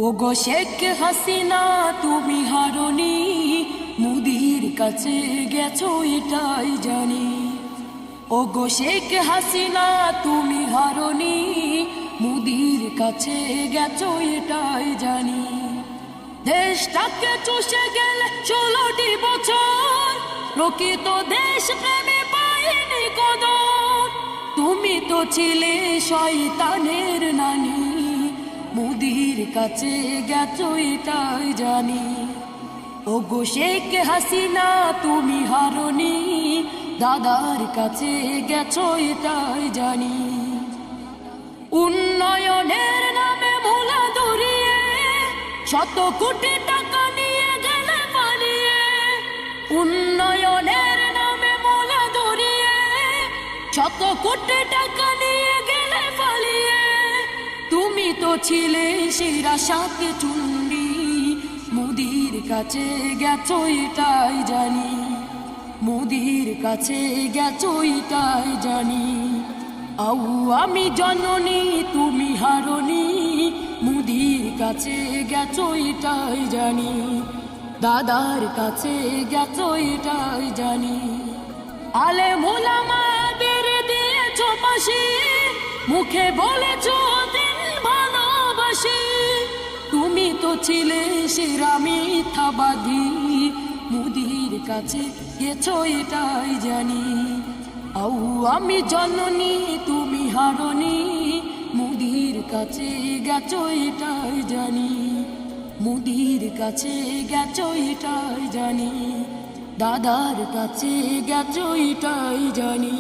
ওগো শেখ হাসিনা তুমি হারনি, মোদির কাছে গেছো এটাই জানি। ওগো শেখ হাসিনা তুমি হারনি, মোদির কাছে গেছো এটাই জানি। দেশটাকে চষে গেলে 16টি বছর, প্রকৃত দেশ প্রেমে পাইনি কদর। তুমি তো ছিলে শয়তানের নানি, মোদির কাছে গেছো এটাই জানি। ওগো শেখ হাসিনা তুমি হারনি, দাদার কাছে গেছো এটাই জানি। উন্নয়নের নামে ভোলা ধরিয়ে শত কোটি টাকা নিয়ে গেলে পালিয়ে। উন্নয়নের নামে ভোলা ধরিয়ে শত কোটি টাকা নিয়ে গেলে পালিয়ে। তুমি তো ছিলে শিরা সাথে চুন্ডি, মোদির কাছে গেছো এটাই জানি। মোদির কাছে গেছো এটাই জানি। আউ আমি জননী তুমি হারনি, মোদির কাছে গেছো এটাই জানি। দাদার কাছে গেছো এটাই জানি। আলেম ওলামাদের দিয়েছো পাশে, মুখে বলেছো দিন ভালোবাসি। তুমি তো ছিলে সেরা মিথ্যাবাদী, মোদির কাছে গেছো এটাই জানি। আউ আমি জননী তুমি হারনি, মোদির কাছে গেছো এটাই জানি। মোদির কাছে গেছো এটাই জানি। দাদার কাছে গেছো এটাই জানি।